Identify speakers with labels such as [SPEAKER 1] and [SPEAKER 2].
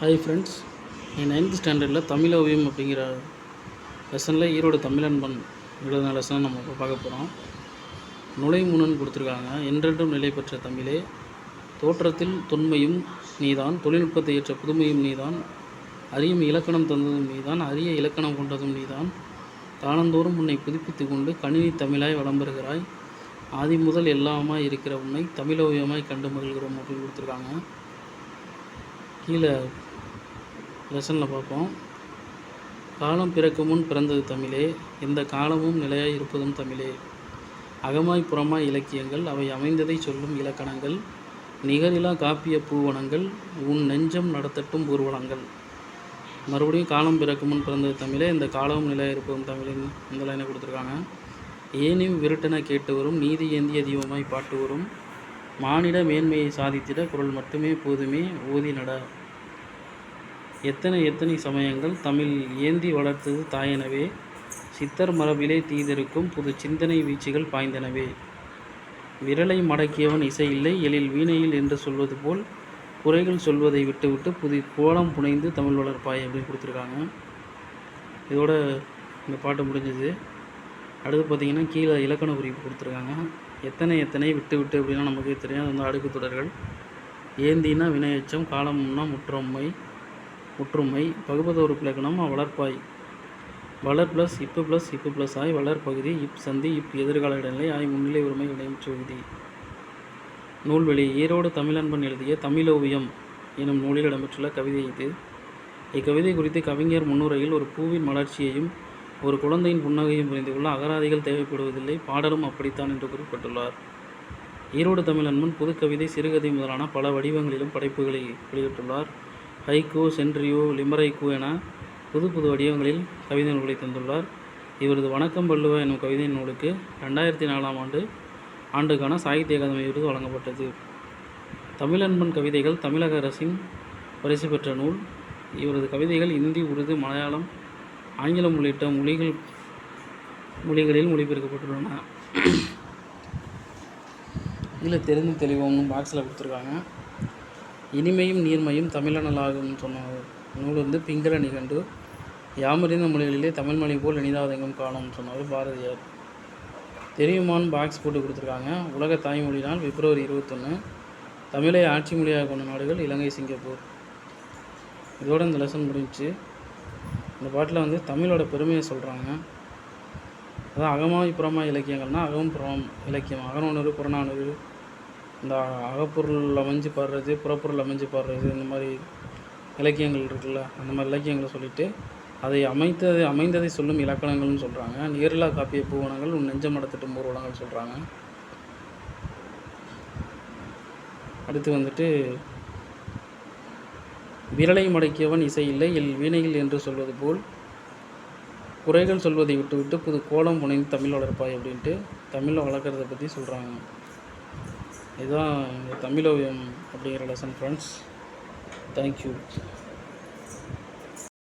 [SPEAKER 1] Hi friends, ninth ஸ்டாண்டர்டில் தமிழ் ஓவியம் அப்படிங்கிற லெசனில் ஈரோடு தமிழன்பன் எழுதின லெசனை நம்ம இப்போ பார்க்க போகிறோம். நுழைமுனன் கொடுத்துருக்காங்க. என்றென்றும் நிலை பெற்ற தமிழே, தோற்றத்தில் தொன்மையும் நீதான், தொழில்நுட்பத்தை ஏற்ற புதுமையும் நீதான், அறியும் இலக்கணம் தந்ததும் நீதான், அரிய இலக்கணம் கொண்டதும் நீதான், காலந்தோறும் உன்னை புதுப்பித்து கொண்டு கணினி தமிழாய் வளம்பெறுகிறாய், ஆதி முதல் எல்லாமாய் இருக்கிற உன்னை தமிழ் ஓவியமாய் கண்டு மகிழ்கிறோம் அப்படின்னு கொடுத்துருக்காங்க. கீழே லெசனில் பார்ப்போம். காலம் பிறக்கும் முன் பிறந்தது தமிழே, எந்த காலமும் நிலையாய் இருப்பதும் தமிழே, அகமாய் புறமாய் இலக்கியங்கள் அவை அமைந்ததை சொல்லும் இலக்கணங்கள், நிகரிலா காப்பிய பூவனங்கள் உன் நெஞ்சம் நடத்தட்டும் ஊர்வலங்கள். மறுபடியும் காலம் பிறக்கும் முன் பிறந்தது தமிழே, இந்த காலமும் நிலையாக இருப்பதும் தமிழின் இந்த லைனை கொடுத்துருக்காங்க. ஏனியும் விருட்டென கேட்டு வரும், நீதி ஏந்திய தீபமாய் பாட்டு வரும், மானிட மேன்மையை சாதித்திட குரல் மட்டுமே போதுமே ஓதி நட. எத்தனை எத்தனை சமயங்கள் தமிழ் ஏந்தி வளர்த்தது தாயெனவே, சித்தர் மரபிலே தீதிருக்கும் புது சிந்தனை வீச்சுகள் பாய்ந்தனவே, விரலை மடக்கியவன் இசை இல்லை எழில் வீணையில் என்று சொல்வது போல் குறைகள் சொல்வதை விட்டுவிட்டு புது கோலம் புனைந்து தமிழ் வளர்ப்பாய் அப்படின்னு கொடுத்துருக்காங்க. இதோட இந்த பாட்டு முடிஞ்சது. அடுத்து பார்த்திங்கன்னா கீழே இலக்கண குறிப்பு கொடுத்துருக்காங்க. எத்தனை எத்தனை விட்டு விட்டு அப்படின்னா நமக்கு தெரியும், அது வந்து அடுக்கு தொடர்கள். ஏந்தினா வினையச்சம், காலம்னா முற்றுமை, பகுபதோறு இலக்கணம் வளர்ப்பாய், வளர் ப்ளஸ் இப்பு ப்ளஸ் ஆய் வளர் பகுதி, இப் சந்தி இப் எதிர்கால இடைநிலை ஆய் முன்னிலை உரிமை இடைச்சொகுதி. நூல்வெளி ஈரோடு தமிழன்பன் எழுதிய தமிழோவியம் எனும் நூலில் இடம்பெற்றுள்ள கவிதை இது. இக்கவிதை குறித்து கவிஞர் முன்னுரையில் ஒரு பூவின் மலர்ச்சியையும் ஒரு குழந்தையின் புன்னகையும் புரிந்து கொள்ள அகராதிகள் தேவைப்படுவதில்லை, பாடலும் அப்படித்தான் என்று குறிப்பிட்டுள்ளார். ஈரோடு தமிழன்பன் புதுக்கவிதை, சிறுகதை முதலான பல வடிவங்களிலும் படைப்புகளை வெளியிட்டுள்ளார். ஹைக்கூ, சென்ட்ரியோ, லிமரைக்கூ என புது புது வடிவங்களில் கவிதை நூல்களை தந்துள்ளார். இவரது வணக்கம் பல்லுவா என்னும் கவிதை நூலுக்கு 2004 ஆண்டுக்கான சாகித்ய அகாதமி விருது வழங்கப்பட்டது. தமிழன்பன் கவிதைகள் தமிழக அரசின் பரிசு பெற்ற நூல். இவரது கவிதைகள் இந்தி, உருது, மலையாளம், ஆங்கிலம் உள்ளிட்ட மொழிகளில் மொழிபெயர்க்கப்பட்டுள்ளன. இதில் தெரிந்து தெளிவோம்னு பாக்ஸில் கொடுத்துருக்காங்க. இனிமையும் நீர்மையும் தமிழனலாகும் சொன்ன நூல் வந்து பிங்கள நிகண்டு. யாமறிந்த மொழிகளிலே தமிழ் மொழி போல் இனிதாவதெங்கும் காணும்னு சொன்னவர் பாரதியார். தெரியுமான்னு பாக்ஸ் போட்டு கொடுத்துருக்காங்க. உலக தாய்மொழி நாள் பிப்ரவரி 21. தமிழை ஆட்சி மொழியாக கொண்ட நாடுகள் இலங்கை, சிங்கப்பூர். இதோடு இந்த லெசன் முடிஞ்சிச்சு. இந்த பாட்டில் வந்து தமிழோட பெருமையை சொல்கிறாங்க. அதான் அகமாய் புறமாய் இலக்கியங்கள்னால் அகம் புறம் இலக்கியம், அகநானூறு புறநானூறு, இந்த அகப்பொருள் அமைஞ்சு பாடுறது, புறப்பொருள் அமைஞ்சு பாடுறது, இந்த மாதிரி இலக்கியங்கள் இருக்குல்ல, அந்த மாதிரி இலக்கியங்களை சொல்லிவிட்டு அதை அமைந்ததை சொல்லும் இலக்கணங்கள்னு சொல்கிறாங்க. நேரிலா காப்பிய பூவனங்கள் உன் நெஞ்சம் நடத்தட்டும் ஊர்வலங்கள் சொல்கிறாங்க. அடுத்து வந்துட்டு விரலை மடக்கியவன் இசை இல்லை எல் வீணையில் என்று சொல்வது போல் குறைகள் சொல்வதை விட்டுவிட்டு புது கோலம் புனைந்து தமிழ் வளர்ப்பாய் அப்படின்ட்டு தமிழை வளர்க்குறத பற்றி சொல்கிறாங்க. இதுதான் தமிழோவியம் அப்படிங்கிற லெசன் ஃப்ரெண்ட்ஸ். தேங்க்யூ.